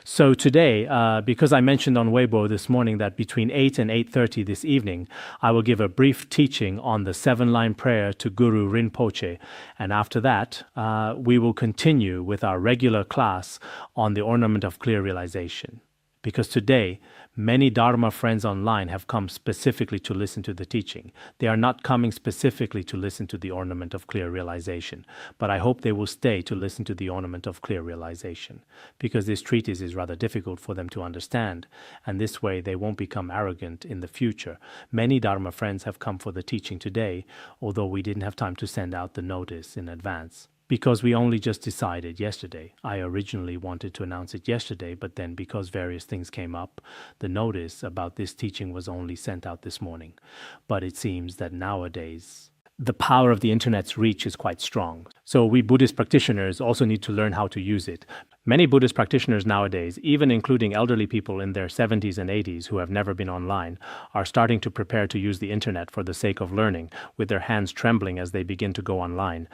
So today, because I mentioned on Weibo this morning that between 8 and 8:30 this evening, I will give a brief teaching on the seven-line prayer to Guru Rinpoche. And after that, we will continue with our regular class on the ornament of clear realization. Because today, many Dharma friends online have come specifically to listen to the teaching. They are not coming specifically to listen to the ornament of clear realization, but I hope they will stay to listen to the ornament of clear realization, because this treatise is rather difficult for them to understand, and this way they won't become arrogant in the future. Many Dharma friends have come for the teaching today, although we didn't have time to send out the notice in advance. Because we only just decided yesterday. I originally wanted to announce it yesterday, but then because various things came up, the notice about this teaching was only sent out this morning. But it seems that nowadays, the power of the internet's reach is quite strong. So we Buddhist practitioners also need to learn how to use it. Many Buddhist practitioners nowadays, even including elderly people in their 70s and 80s who have never been online, are starting to prepare to use the internet for the sake of learning, with their hands trembling as they begin to go online.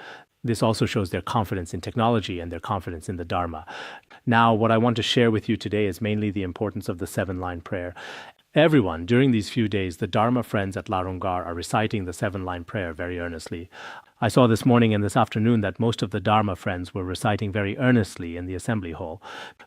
This also shows their confidence in technology and their confidence in the Dharma. Now, what I want to share with you today is mainly the importance of the seven-line prayer. Everyone, during these few days, the Dharma friends at Larungar are reciting the seven-line prayer very earnestly. I saw this morning and this afternoon that most of the Dharma friends were reciting very earnestly in the assembly hall,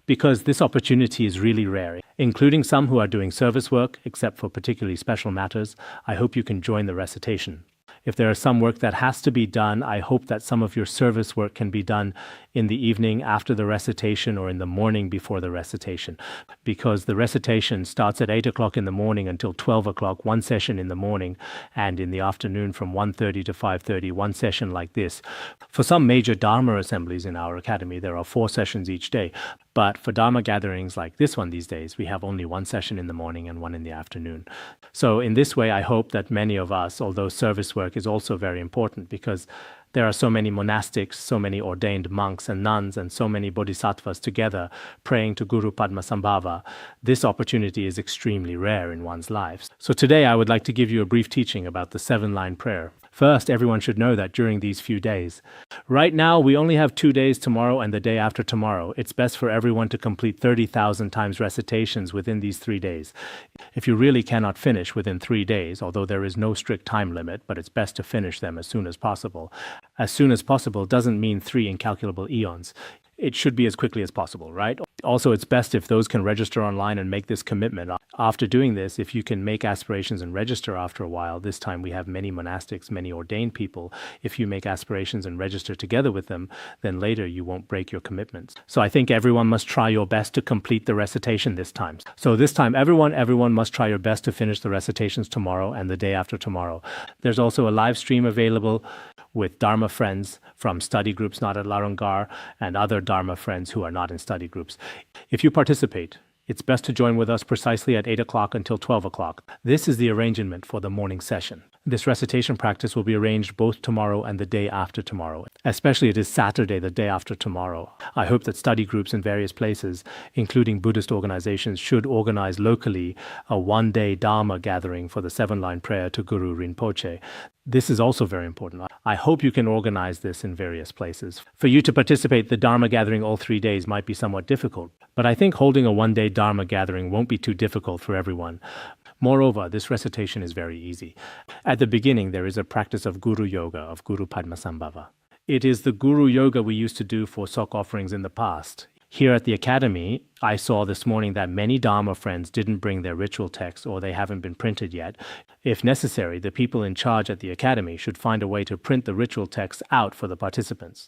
because this opportunity is really rare, including some who are doing service work, except for particularly special matters. I hope you can join the recitation. If there is some work that has to be done, I hope that some of your service work can be done in the evening after the recitation or in the morning before the recitation, because the recitation starts at 8 o'clock in the morning until 12 o'clock, one session in the morning, and in the afternoon from 1:30 to 5:30, one session like this. For some major Dharma assemblies in our academy, there are 4 sessions each day, but for Dharma gatherings like this one these days, we have only one session in the morning and one in the afternoon. So in this way, I hope that many of us, although service work is also very important, because there are so many monastics, so many ordained monks and nuns, and so many bodhisattvas together praying to Guru Padmasambhava. This opportunity is extremely rare in one's life. So today I would like to give you a brief teaching about the seven-line prayer. First, everyone should know that during these few days, right now we only have 2 days, tomorrow and the day after tomorrow. It's best for everyone to complete 30,000 times recitations within these 3 days. If you really cannot finish within 3 days, although there is no strict time limit, but it's best to finish them as soon as possible. As soon as possible doesn't mean 3 incalculable eons. It should be as quickly as possible, right? Also, it's best if those can register online and make this commitment. After doing this, if you can make aspirations and register after a while, this time we have many monastics, many ordained people. If you make aspirations and register together with them, then later you won't break your commitments. So I think everyone must try your best to complete the recitation this time. So this time, everyone must try your best to finish the recitations tomorrow and the day after tomorrow. There's also a live stream available with Dharma friends from study groups not at Larungar and other Dharma friends who are not in study groups. If you participate, it's best to join with us precisely at 8 o'clock until 12 o'clock. This is the arrangement for the morning session. This recitation practice will be arranged both tomorrow and the day after tomorrow. Especially it is Saturday, the day after tomorrow. I hope that study groups in various places, including Buddhist organizations, should organize locally a one-day Dharma gathering for the seven-line prayer to Guru Rinpoche. This is also very important. I hope you can organize this in various places. For you to participate, the Dharma gathering all 3 days might be somewhat difficult, but I think holding a one-day Dharma gathering won't be too difficult for everyone. Moreover, this recitation is very easy. At the beginning, there is a practice of Guru Yoga, of Guru Padmasambhava. It is the Guru Yoga we used to do for sock offerings in the past. Here at the academy, I saw this morning that many Dharma friends didn't bring their ritual texts, or they haven't been printed yet. If necessary, the people in charge at the academy should find a way to print the ritual texts out for the participants.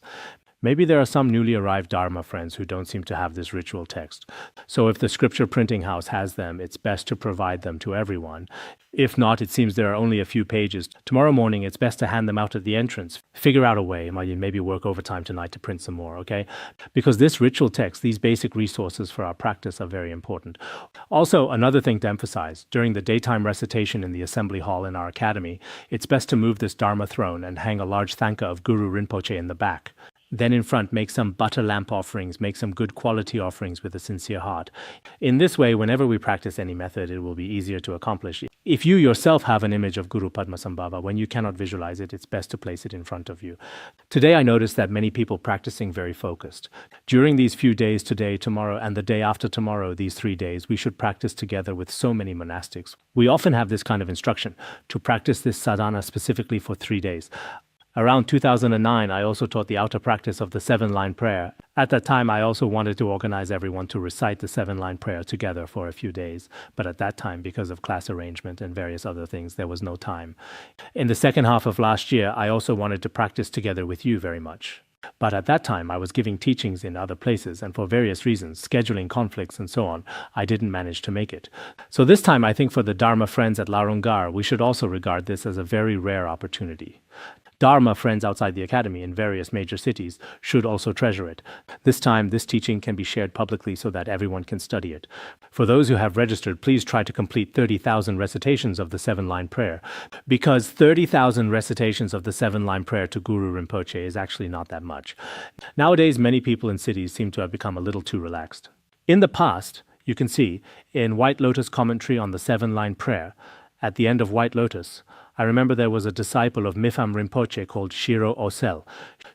Maybe there are some newly arrived Dharma friends who don't seem to have this ritual text. So if the scripture printing house has them, it's best to provide them to everyone. If not, it seems there are only a few pages. Tomorrow morning, it's best to hand them out at the entrance. Figure out a way, maybe work overtime tonight to print some more, okay? Because this ritual text, these basic resources for our practice are very important. Also, another thing to emphasize, during the daytime recitation in the assembly hall in our academy, it's best to move this Dharma throne and hang a large thanka of Guru Rinpoche in the back. Then in front, make some butter lamp offerings, make some good quality offerings with a sincere heart. In this way, whenever we practice any method, it will be easier to accomplish. If you yourself have an image of Guru Padmasambhava, when you cannot visualize it, it's best to place it in front of you. Today I noticed that many people practicing very focused. During these few days, today, tomorrow, and the day after tomorrow, these 3 days, we should practice together with so many monastics. We often have this kind of instruction to practice this sadhana specifically for 3 days. Around 2009, I also taught the outer practice of the 7-line prayer. At that time, I also wanted to organize everyone to recite the 7-line prayer together for a few days. But at that time, because of class arrangement and various other things, there was no time. In the second half of last year, I also wanted to practice together with you very much. But at that time, I was giving teachings in other places, and for various reasons, scheduling conflicts and so on, I didn't manage to make it. So this time, I think for the Dharma friends at Larungar, we should also regard this as a very rare opportunity. Dharma friends outside the academy in various major cities should also treasure it. This time, this teaching can be shared publicly so that everyone can study it. For those who have registered, please try to complete 30,000 recitations of the 7-line prayer, because 30,000 recitations of the 7-line prayer to Guru Rinpoche is actually not that much. Nowadays, many people in cities seem to have become a little too relaxed. In the past, you can see, in White Lotus commentary on the 7-line prayer, at the end of White Lotus, I remember there was a disciple of Mifam Rinpoche called Shiro Osel.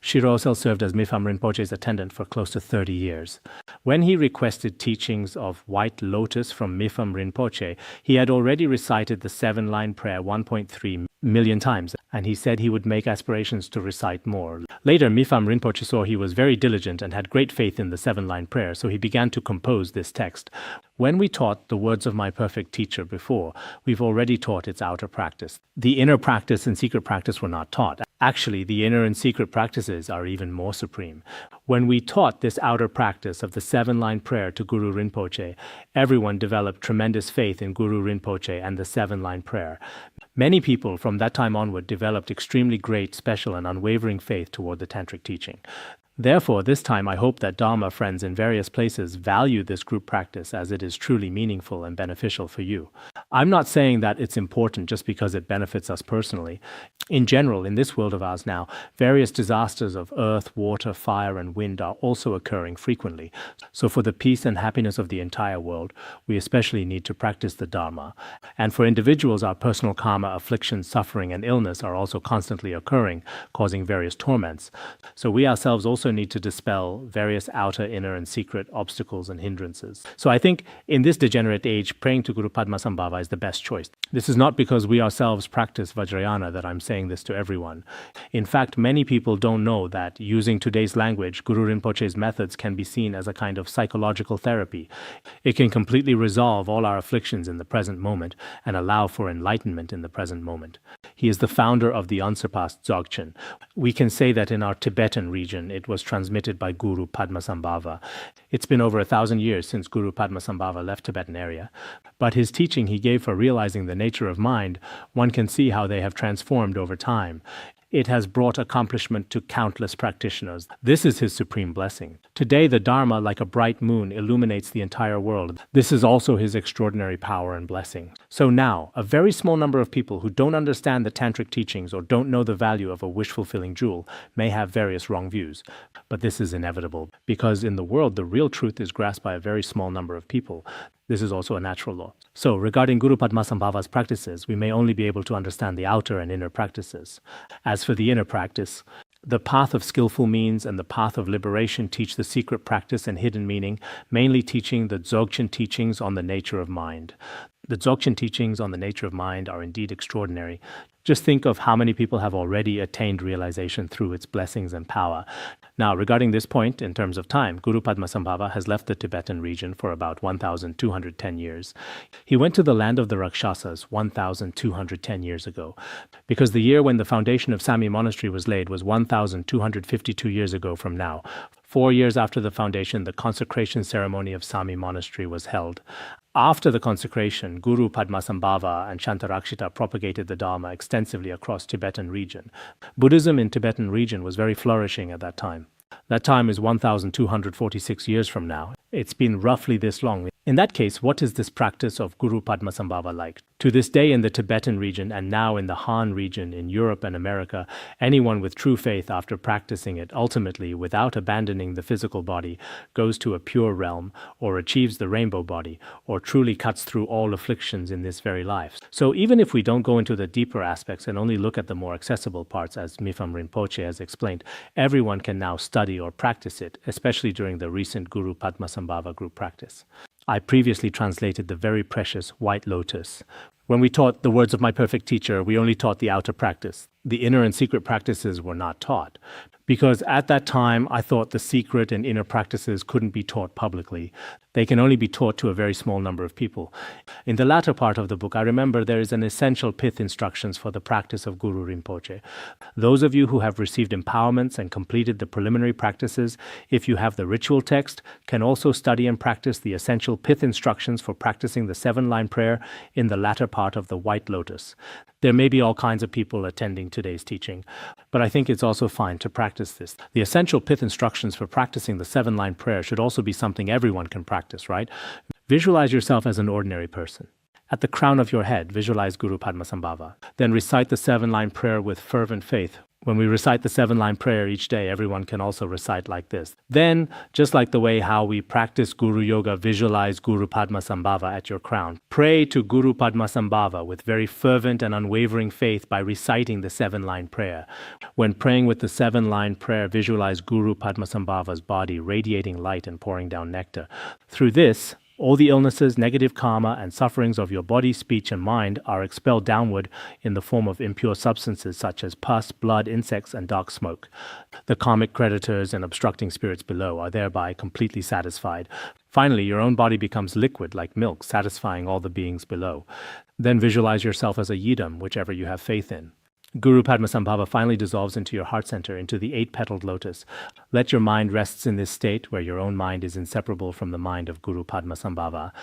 Shiro Osel served as Mifam Rinpoche's attendant for close to 30 years. When he requested teachings of White Lotus from Mifam Rinpoche, he had already recited the 7-line prayer 1.3 million times, and he said he would make aspirations to recite more. Later, Mifam Rinpoche saw he was very diligent and had great faith in the 7-line prayer, so he began to compose this text. When we taught the words of my perfect teacher before, we've already taught its outer practice. The inner practice and secret practice were not taught. Actually, the inner and secret practices are even more supreme. When we taught this outer practice of the 7-line prayer to Guru Rinpoche, everyone developed tremendous faith in Guru Rinpoche and the 7-line prayer. Many people from that time onward developed extremely great, special, and unwavering faith toward the tantric teaching. Therefore, this time I hope that Dharma friends in various places value this group practice as it is truly meaningful and beneficial for you. I'm not saying that it's important just because it benefits us personally. In general, in this world of ours now, various disasters of earth, water, fire, and wind are also occurring frequently. So for the peace and happiness of the entire world, we especially need to practice the Dharma. And for individuals, our personal karma, affliction, suffering, and illness are also constantly occurring, causing various torments. So we ourselves also need to dispel various outer, inner, and secret obstacles and hindrances. So I think in this degenerate age, praying to Guru Padmasambhava is the best choice. This is not because we ourselves practice Vajrayana that I'm saying this to everyone. In fact, many people don't know that using today's language, Guru Rinpoche's methods can be seen as a kind of psychological therapy. It can completely resolve all our afflictions in the present moment and allow for enlightenment in the present moment. He is the founder of the unsurpassed Dzogchen. We can say that in our Tibetan region, it was transmitted by Guru Padmasambhava. It's been over 1,000 years since Guru Padmasambhava left Tibetan area. But his teaching he gave for realizing the nature of mind, one can see how they have transformed over time. It has brought accomplishment to countless practitioners. This is his supreme blessing. Today, the Dharma, like a bright moon, illuminates the entire world. This is also his extraordinary power and blessing. So now, a very small number of people who don't understand the tantric teachings or don't know the value of a wish-fulfilling jewel may have various wrong views. But this is inevitable, because in the world, the real truth is grasped by a very small number of people. This is also a natural law. So, regarding Guru Padmasambhava's practices, we may only be able to understand the outer and inner practices. As for the inner practice, the path of skillful means and the path of liberation teach the secret practice and hidden meaning, mainly teaching the Dzogchen teachings on the nature of mind. The Dzogchen teachings on the nature of mind are indeed extraordinary. Just think of how many people have already attained realization through its blessings and power. Now, regarding this point, in terms of time, Guru Padmasambhava has left the Tibetan region for about 1,210 years. He went to the land of the Rakshasas 1,210 years ago, because the year when the foundation of Sami Monastery was laid was 1,252 years ago from now. 4 years after the foundation, the consecration ceremony of Sami Monastery was held. After the consecration, Guru Padmasambhava and Shantarakshita propagated the Dharma extensively across Tibetan region. Buddhism in Tibetan region was very flourishing at that time. That time is 1,246 years from now. It's been roughly this long. In that case, what is this practice of Guru Padmasambhava like? To this day in the Tibetan region and now in the Han region in Europe and America, anyone with true faith after practicing it ultimately, without abandoning the physical body, goes to a pure realm or achieves the rainbow body or truly cuts through all afflictions in this very life. So even if we don't go into the deeper aspects and only look at the more accessible parts, as Mifam Rinpoche has explained, everyone can now study or practice it, especially during the recent Guru Padmasambhava group practice. I previously translated the very precious White Lotus. When we taught the words of my perfect teacher, we only taught the outer practice. The inner and secret practices were not taught. Because at that time, I thought the secret and inner practices couldn't be taught publicly. They can only be taught to a very small number of people. In the latter part of the book, I remember there is an essential pith instructions for the practice of Guru Rinpoche. Those of you who have received empowerments and completed the preliminary practices, if you have the ritual text, can also study and practice the essential pith instructions for practicing the 7-line prayer in the latter part of the White Lotus. There may be all kinds of people attending today's teaching, but I think it's also fine to practice this. The essential pith instructions for practicing the 7-line prayer should also be something everyone can practice, right? Visualize yourself as an ordinary person. At the crown of your head, visualize Guru Padmasambhava. Then recite the 7-line prayer with fervent faith. When we recite the 7-line prayer each day, everyone can also recite like this. Then, just like the way how we practice Guru Yoga, visualize Guru Padmasambhava at your crown. Pray to Guru Padmasambhava with very fervent and unwavering faith by reciting the 7-line prayer. When praying with the 7-line prayer, visualize Guru Padmasambhava's body radiating light and pouring down nectar. Through this, all the illnesses, negative karma, and sufferings of your body, speech, and mind are expelled downward in the form of impure substances such as pus, blood, insects, and dark smoke. The karmic creditors and obstructing spirits below are thereby completely satisfied. Finally, your own body becomes liquid like milk, satisfying all the beings below. Then visualize yourself as a yidam, whichever you have faith in. Guru Padmasambhava finally dissolves into your heart center, into the 8-petaled lotus. Let your mind rest in this state where your own mind is inseparable from the mind of Guru Padmasambhava.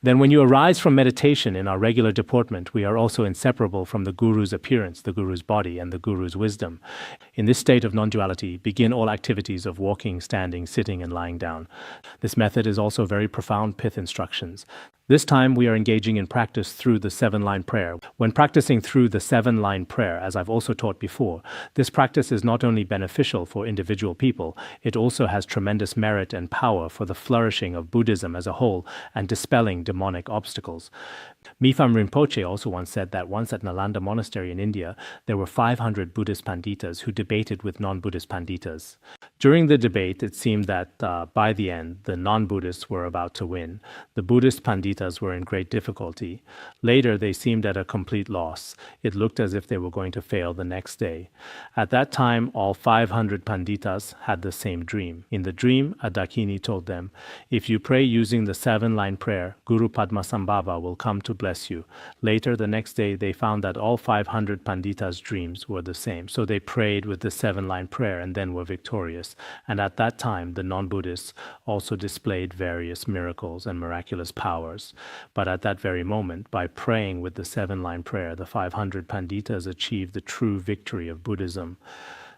Then when you arise from meditation in our regular deportment, we are also inseparable from the Guru's appearance, the Guru's body, and the Guru's wisdom. In this state of non-duality, begin all activities of walking, standing, sitting, and lying down. This method is also very profound pith instructions. This time we are engaging in practice through the 7-line prayer. When practicing through the 7-line prayer, as I've also taught before, this practice is not only beneficial for individual people, it also has tremendous merit and power for the flourishing of Buddhism as a whole and dispelling demonic obstacles. Mifam Rinpoche also once said that once at Nalanda Monastery in India, there were 500 Buddhist panditas who debated with non-Buddhist panditas. During the debate, it seemed that by the end, the non-Buddhists were about to win. The Buddhist panditas were in great difficulty. Later, they seemed at a complete loss. It looked as if they were going to fail the next day. At that time, all 500 panditas had the same dream. In the dream, a Dakini told them, "If you pray using the 7-line prayer, Guru Padmasambhava will come to bless you." Later, the next day, they found that all 500 panditas' dreams were the same. So they prayed with the 7-line prayer and then were victorious. And at that time, the non-Buddhists also displayed various miracles and miraculous powers. But at that very moment, by praying with the 7-line prayer, the 500 panditas achieved the true victory of Buddhism.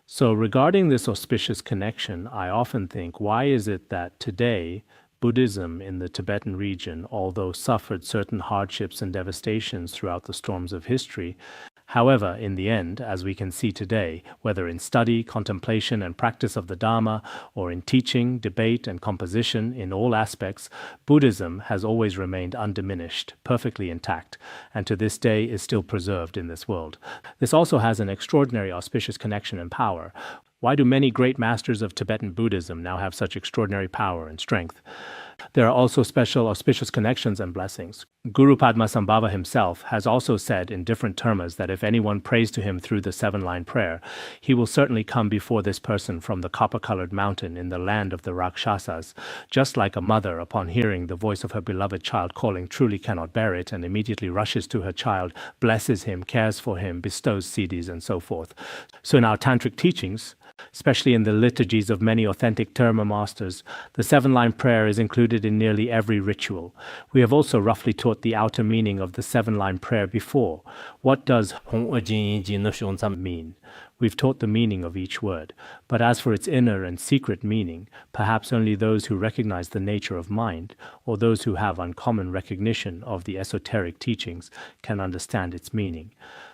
So regarding this auspicious connection, I often think, why is it that today Buddhism in the Tibetan region, although suffered certain hardships and devastations throughout the storms of history, however, in the end, as we can see today, whether in study, contemplation, and practice of the Dharma, or in teaching, debate, and composition, in all aspects, Buddhism has always remained undiminished, perfectly intact, and to this day is still preserved in this world. This also has an extraordinary auspicious connection and power. Why do many great masters of Tibetan Buddhism now have such extraordinary power and strength? There are also special auspicious connections and blessings. Guru Padmasambhava himself has also said in different terms that if anyone prays to him through the 7-line prayer, he will certainly come before this person from the copper-colored mountain in the land of the Rakshasas, just like a mother upon hearing the voice of her beloved child calling truly cannot bear it and immediately rushes to her child, blesses him, cares for him, bestows siddhis, and so forth. So in our tantric teachings, Especially in the liturgies of many authentic Terma masters, the seven-line prayer is included in nearly every ritual. We have also roughly taught the outer meaning of the seven-line prayer before. What does mean? We've taught the meaning of each word, but as for its inner and secret meaning, perhaps only those who recognize the nature of mind, or those who have uncommon recognition of the esoteric teachings, can understand its meaning.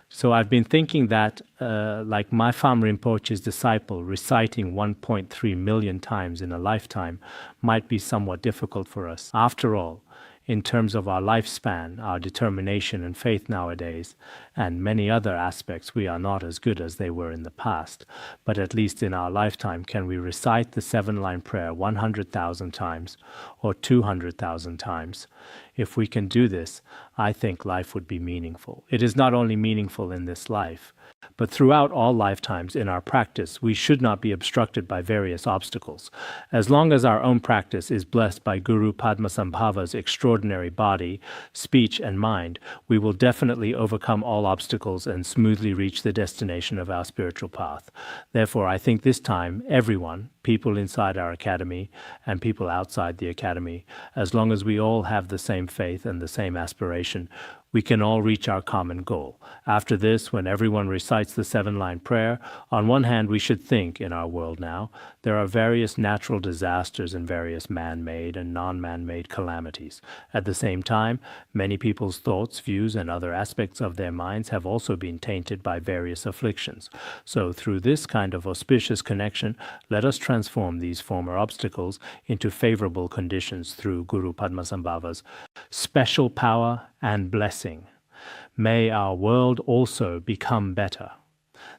So I've been thinking that, like my Pham Rinpoche's disciple, reciting 1.3 million times in a lifetime might be somewhat difficult for us. After all, in terms of our lifespan, our determination and faith nowadays, and many other aspects, we are not as good as they were in the past. But at least in our lifetime, can we recite the seven-line prayer 100,000 times or 200,000 times? If we can do this, I think life would be meaningful. It is not only meaningful in this life, but throughout all lifetimes in our practice, we should not be obstructed by various obstacles. As long as our own practice is blessed by Guru Padmasambhava's extraordinary body, speech, and mind, we will definitely overcome all obstacles and smoothly reach the destination of our spiritual path. Therefore, I think this time, everyone, people inside our academy and people outside the academy, as long as we all have the same faith and the same aspiration, we can all reach our common goal. After this, when everyone recites the seven-line prayer, on one hand we should think, in our world now, there are various natural disasters and various man-made and non-man-made calamities. At the same time, many people's thoughts, views, and other aspects of their minds have also been tainted by various afflictions. So through this kind of auspicious connection, let us transform these former obstacles into favorable conditions through Guru Padmasambhava's special power and blessing. May our world also become better.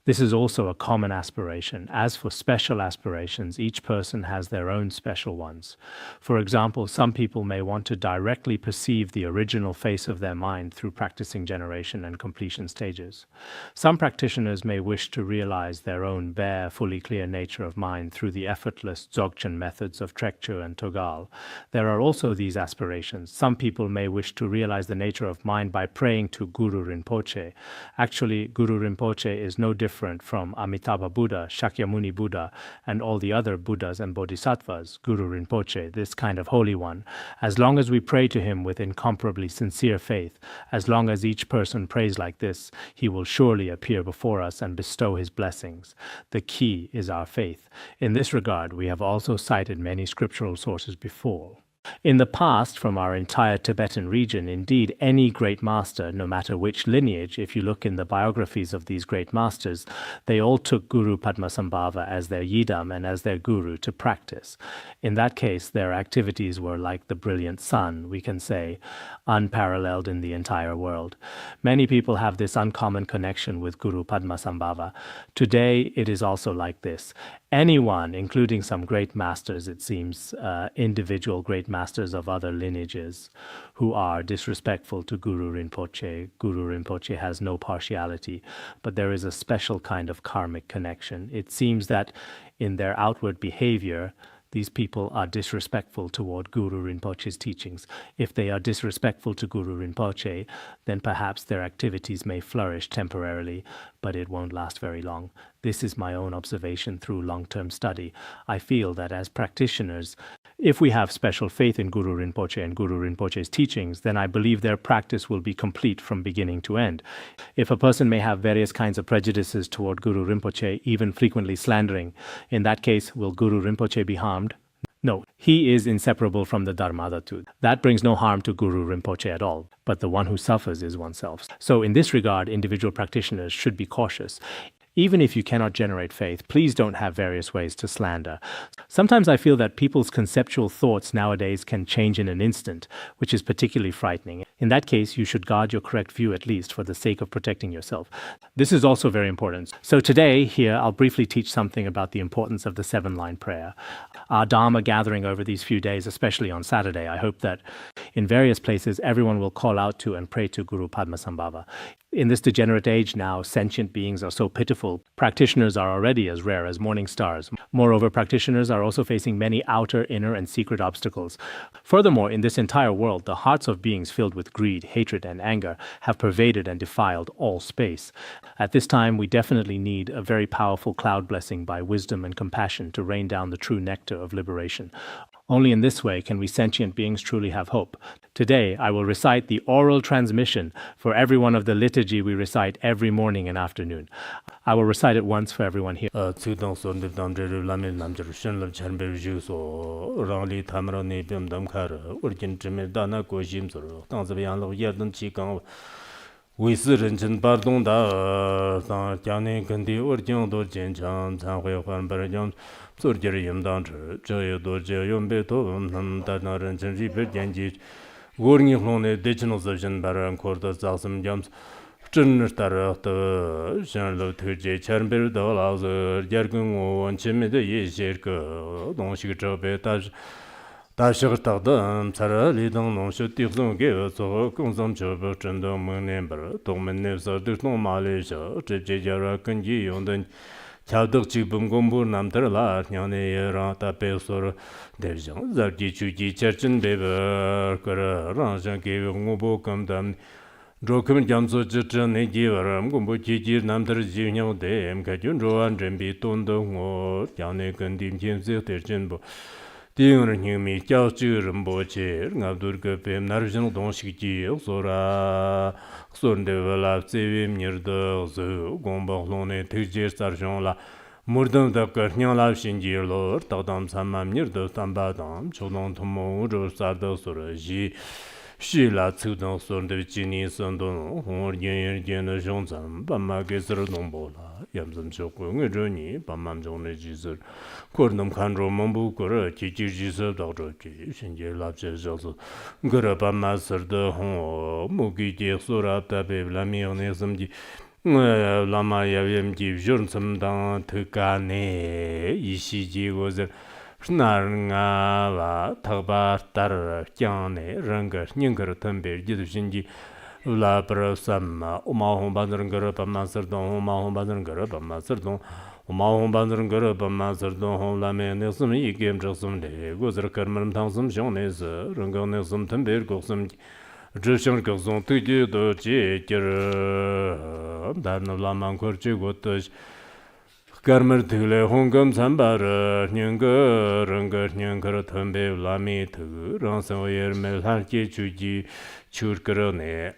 This is also a common aspiration. As for special aspirations, each person has their own special ones. For example, some people may want to directly perceive the original face of their mind through practicing generation and completion stages. Some practitioners may wish to realize their own bare, fully clear nature of mind through the effortless Dzogchen methods of Trekchö and Togal. There are also these aspirations. Some people may wish to realize the nature of mind by praying to Guru Rinpoche. Actually, Guru Rinpoche is no different from Amitabha Buddha, Shakyamuni Buddha, and all the other Buddhas and Bodhisattvas. Guru Rinpoche, this kind of holy one. As long as we pray to him with incomparably sincere faith, as long as each person prays like this, he will surely appear before us and bestow his blessings. The key is our faith. In this regard, we have also cited many scriptural sources before. In the past, from our entire Tibetan region, indeed, any great master, no matter which lineage, if you look in the biographies of these great masters, they all took Guru Padmasambhava as their yidam and as their guru to practice. In that case, their activities were like the brilliant sun, we can say, unparalleled in the entire world. Many people have this uncommon connection with Guru Padmasambhava. Today, it is also like this. Anyone, including some great masters, it seems, individual great masters of other lineages, who are disrespectful to Guru Rinpoche has no partiality, but there is a special kind of karmic connection. It seems that in their outward behavior, these people are disrespectful toward Guru Rinpoche's teachings. If they are disrespectful to Guru Rinpoche, then perhaps their activities may flourish temporarily, but it won't last very long. This is my own observation through long-term study. I feel that as practitioners, if we have special faith in Guru Rinpoche and Guru Rinpoche's teachings, then I believe their practice will be complete from beginning to end. If a person may have various kinds of prejudices toward Guru Rinpoche, even frequently slandering, in that case, will Guru Rinpoche be harmed? No, he is inseparable from the Dharmadhatu. That brings no harm to Guru Rinpoche at all, but the one who suffers is oneself. So in this regard, individual practitioners should be cautious. Even if you cannot generate faith, please don't have various ways to slander. Sometimes I feel that people's conceptual thoughts nowadays can change in an instant, which is particularly frightening. In that case, you should guard your correct view at least for the sake of protecting yourself. This is also very important. So today, here, I'll briefly teach something about the importance of the seven-line prayer. Our Dharma gathering over these few days, especially on Saturday, I hope that in various places, everyone will call out to and pray to Guru Padmasambhava. In this degenerate age now, sentient beings are so pitiful. Practitioners are already as rare as morning stars. Moreover, practitioners are also facing many outer, inner, and secret obstacles. Furthermore, in this entire world, the hearts of beings filled with greed, hatred, and anger have pervaded and defiled all space. At this time, we definitely need a very powerful cloud blessing by wisdom and compassion to rain down the true nectar of liberation. Only in this way can we sentient beings truly have hope. Today, I will recite the oral transmission for every one of the liturgy we recite every morning and afternoon. I will recite it once for everyone here. Chawdak chikpum kumbur namtar la nyane rang ta pe sor devjang zargi chuji cherchin beber kara rangshan kewe ngubo kamdam drokum jamso chitran ne jivaram kumbu chijir namtar jivnyam dem kachun roan rembi tondo ngo kyane kandim chimsik terchin bo Tingr nyumi kyao chigirim bo che ngabdur kapem narjang dongshik ji sora Sornde velab tsevim nirdo zu gombak lone tikjir sarshon la Murdam dakar nyanglab shinjir lor taqdam sammam nirdo tambadam chodong tumo uro sarda sora ji Shi la tsukdang sornde jini sondon hongor yenyer jena shongzam bamma kesar dongbo la Yamzam chokwe ngajoni bammam jongne jisar Kornam khanro mambu kora chichir jisar dakro ki shinjir labche zhalso Gara bamma sarda hongo mugi jek sorab tabe vlami yone samji Lama yavyam jib zhorn samdang tukane ishi ji gozar Shnar nga va thakbar tar kyane rangar nyingar tamber jidu shinji La pra samma Uma hong bandarangara pamma sardong Uma hong bandarangara pamma sardong Uma hong bandarangara pamma sardong Hong lame neksum ikem chaksum le Gozar karmaram tangsum shiong nesa Rangang neksum tamber koksum Zhishang koksum tukji do che kir Darna lamang kor che gotash Karmar tule hongam sambara Nyanga rangar nyangar tambe lami tu Rangsan oyer mel harche chuji Churkarane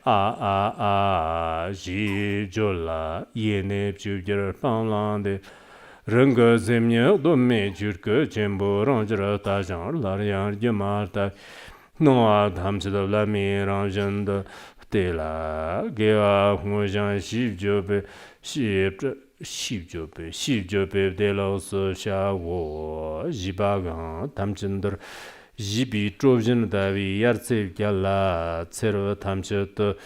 ji jola Yene chubjar panglande Ranga zemnya domme churka Chembo rangjara tajang Laryar jamarta Noa dhamchida lami rangjanda Tela gewa hujan shibjobe Shibjobe de los sha wo Jibagan tamchindar Jibi trobjin davi yartsev gyalla Tserva tamchit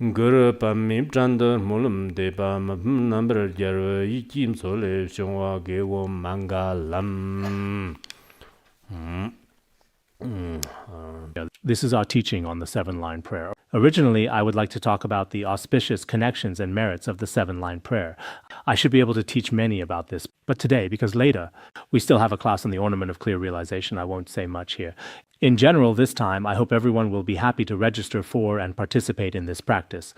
Gura pamim chandar mulum deba Nambar gyarva ikim sole Shongwa gewo mangalam This is our teaching on the seven-line prayer. Originally, I would like to talk about the auspicious connections and merits of the seven-line prayer. I should be able to teach many about this, but today, because later, we still have a class on the ornament of clear realization, I won't say much here. In general, this time, I hope everyone will be happy to register for and participate in this practice.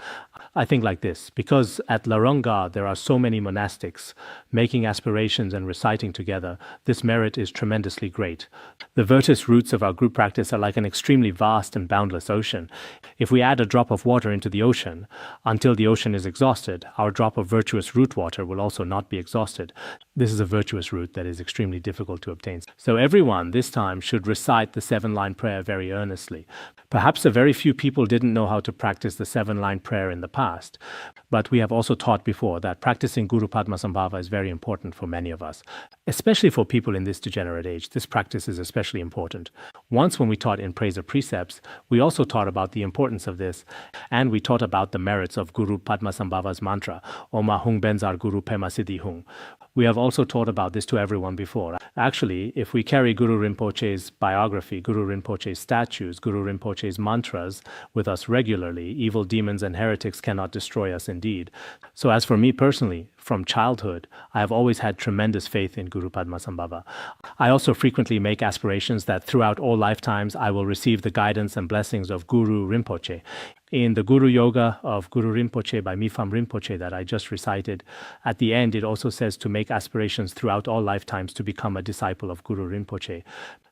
I think like this, because at Larunga there are so many monastics making aspirations and reciting together, this merit is tremendously great. The virtus roots of our group practice are like an extremely vast and boundless ocean. If we add a drop of water into the ocean, until the ocean is exhausted, our drop of virtuous root water will also not be exhausted. This is a virtuous root that is extremely difficult to obtain. So everyone this time should recite the seven-line prayer very earnestly. Perhaps a very few people didn't know how to practice the seven-line prayer in the past, but we have also taught before that practicing Guru Padmasambhava is very important for many of us. Especially for people in this degenerate age, this practice is especially important. Once when we taught in Praise of Precepts, we also taught about the importance of this, and we taught about the merits of Guru Padmasambhava's mantra, Oma Hung Benzar Guru Pema Siddhi Hung. We have also taught about this to everyone before. Actually, if we carry Guru Rinpoche's biography, Guru Rinpoche's statues, Guru Rinpoche's mantras with us regularly, evil demons and heretics cannot destroy us indeed. So as for me personally, from childhood, I have always had tremendous faith in Guru Padmasambhava. I also frequently make aspirations that throughout all lifetimes I will receive the guidance and blessings of Guru Rinpoche. In the Guru Yoga of Guru Rinpoche by Mifam Rinpoche that I just recited, at the end it also says to make aspirations throughout all lifetimes to become a disciple of Guru Rinpoche.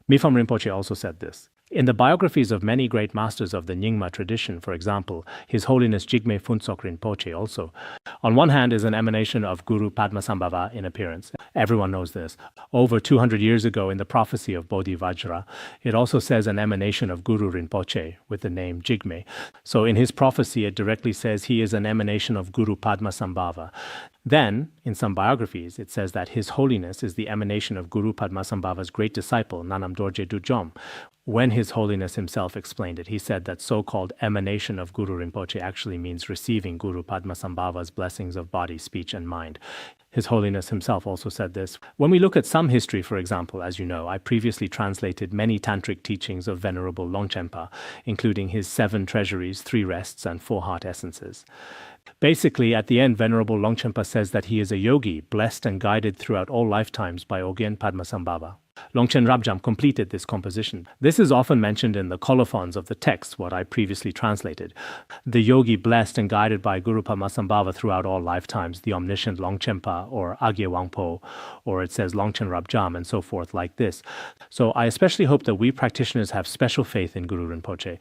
Mifam Rinpoche also said this. In the biographies of many great masters of the Nyingma tradition, for example, His Holiness Jigme Phuntsok Rinpoche also, on one hand is an emanation of Guru Padmasambhava in appearance. Everyone knows this. Over 200 years ago in the prophecy of Bodhi Vajra, it also says an emanation of Guru Rinpoche with the name Jigme. So in his prophecy, it directly says he is an emanation of Guru Padmasambhava. Then, in some biographies, it says that His Holiness is the emanation of Guru Padmasambhava's great disciple, Nanam Dorje Dujom. When His Holiness himself explained it, he said that so-called emanation of Guru Rinpoche actually means receiving Guru Padmasambhava's blessings of body, speech, and mind. His Holiness himself also said this. When we look at some history, for example, as you know, I previously translated many tantric teachings of Venerable Longchenpa, including his 7 treasuries, 3 rests, and 4 heart essences. Basically, at the end, Venerable Longchenpa says that he is a yogi, blessed and guided throughout all lifetimes by Ogyen Padmasambhava. Longchen Rabjam completed this composition. This is often mentioned in the colophons of the text, what I previously translated. The yogi blessed and guided by Guru Padmasambhava throughout all lifetimes, the omniscient Longchenpa or Agye Wangpo, or it says Longchen Rabjam and so forth like this. So I especially hope that we practitioners have special faith in Guru Rinpoche.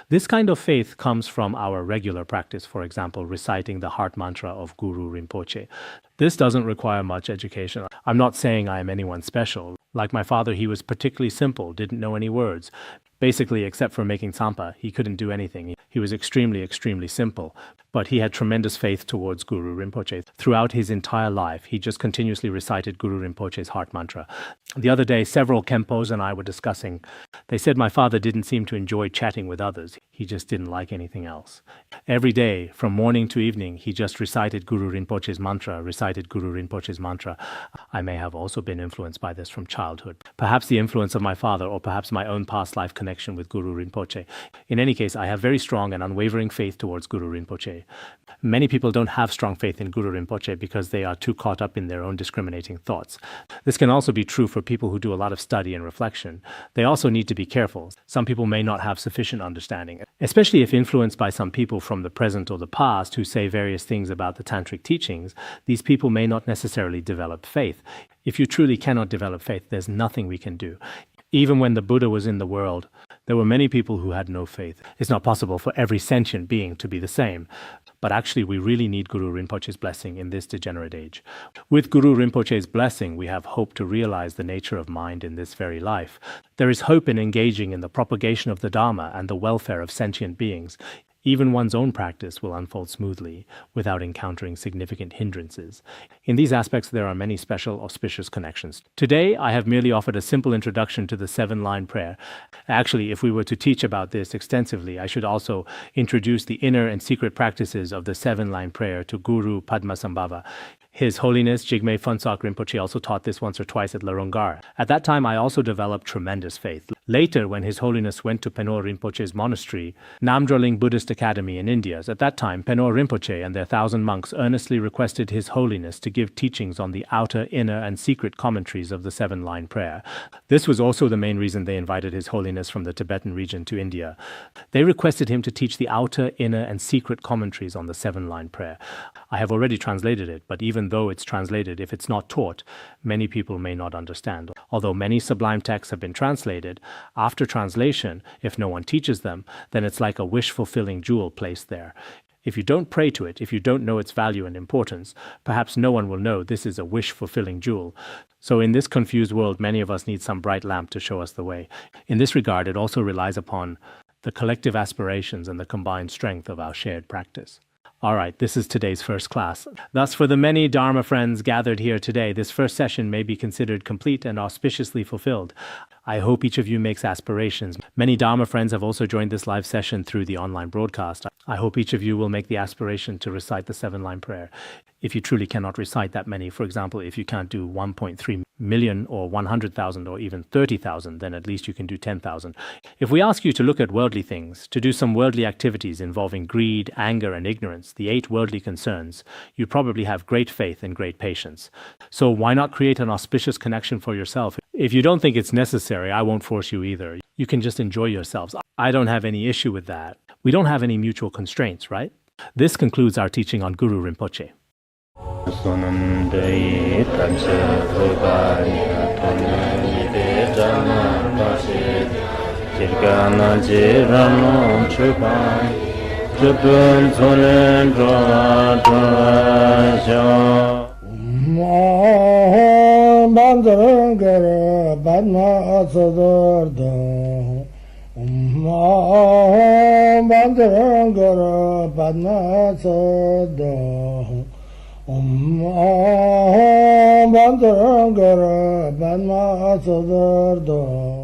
This kind of faith comes from our regular practice, for example, reciting the heart mantra of Guru Rinpoche. This doesn't require much education. I'm not saying I am anyone special. Like my father, he was particularly simple, didn't know any words. Basically, except for making tsampa, he couldn't do anything. He was extremely simple. But he had tremendous faith towards Guru Rinpoche. Throughout his entire life, he just continuously recited Guru Rinpoche's heart mantra. The other day, several Khenpos and I were discussing. They said my father didn't seem to enjoy chatting with others. He just didn't like anything else. Every day, from morning to evening, he just recited Guru Rinpoche's mantra. I may have also been influenced by this from childhood. Perhaps the influence of my father, or perhaps my own past life connection with Guru Rinpoche. In any case, I have very strong and unwavering faith towards Guru Rinpoche. Many people don't have strong faith in Guru Rinpoche because they are too caught up in their own discriminating thoughts. This can also be true for people who do a lot of study and reflection. They also need to be careful. Some people may not have sufficient understanding, especially if influenced by some people from the present or the past who say various things about the tantric teachings. These people may not necessarily develop faith. If you truly cannot develop faith, there's nothing we can do. Even when the Buddha was in the world, there were many people who had no faith. It's not possible for every sentient being to be the same. But actually, we really need Guru Rinpoche's blessing in this degenerate age. With Guru Rinpoche's blessing, we have hope to realize the nature of mind in this very life. There is hope in engaging in the propagation of the Dharma and the welfare of sentient beings. Even one's own practice will unfold smoothly without encountering significant hindrances. In these aspects, there are many special auspicious connections. Today, I have merely offered a simple introduction to the 7-line prayer. Actually, if we were to teach about this extensively, I should also introduce the inner and secret practices of the 7-line prayer to Guru Padmasambhava. His Holiness Jigme Phuntsok Rinpoche also taught this once or twice at Laronggar. At that time, I also developed tremendous faith. Later, when His Holiness went to Penor Rinpoche's monastery, Namdroling Buddhist Academy in India, at that time, Penor Rinpoche and their 1,000 monks earnestly requested His Holiness to give teachings on the outer, inner, and secret commentaries of the 7-line prayer. This was also the main reason they invited His Holiness from the Tibetan region to India. They requested him to teach the outer, inner, and secret commentaries on the 7-line prayer. I have already translated it, but even though it's translated, if it's not taught, many people may not understand. Although many sublime texts have been translated, after translation, if no one teaches them, then it's like a wish-fulfilling jewel placed there. If you don't pray to it, if you don't know its value and importance, perhaps no one will know this is a wish-fulfilling jewel. So in this confused world, many of us need some bright lamp to show us the way. In this regard, it also relies upon the collective aspirations and the combined strength of our shared practice. All right, this is today's first class. Thus, for the many Dharma friends gathered here today, this first session may be considered complete and auspiciously fulfilled. I hope each of you makes aspirations. Many Dharma friends have also joined this live session through the online broadcast. I hope each of you will make the aspiration to recite the 7-line prayer. If you truly cannot recite that many, for example, if you can't do 1.3 million or 100,000 or even 30,000, then at least you can do 10,000. If we ask you to look at worldly things, to do some worldly activities involving greed, anger, and ignorance, the 8 worldly concerns, you probably have great faith and great patience. So why not create an auspicious connection for yourself? If you don't think it's necessary, I won't force you either. You can just enjoy yourselves. I don't have any issue with that. We don't have any mutual constraints, right? This concludes our teaching on Guru Rinpoche. Bandara Badna Sadar Bandara Badna Sadar Bandara Badna Sadar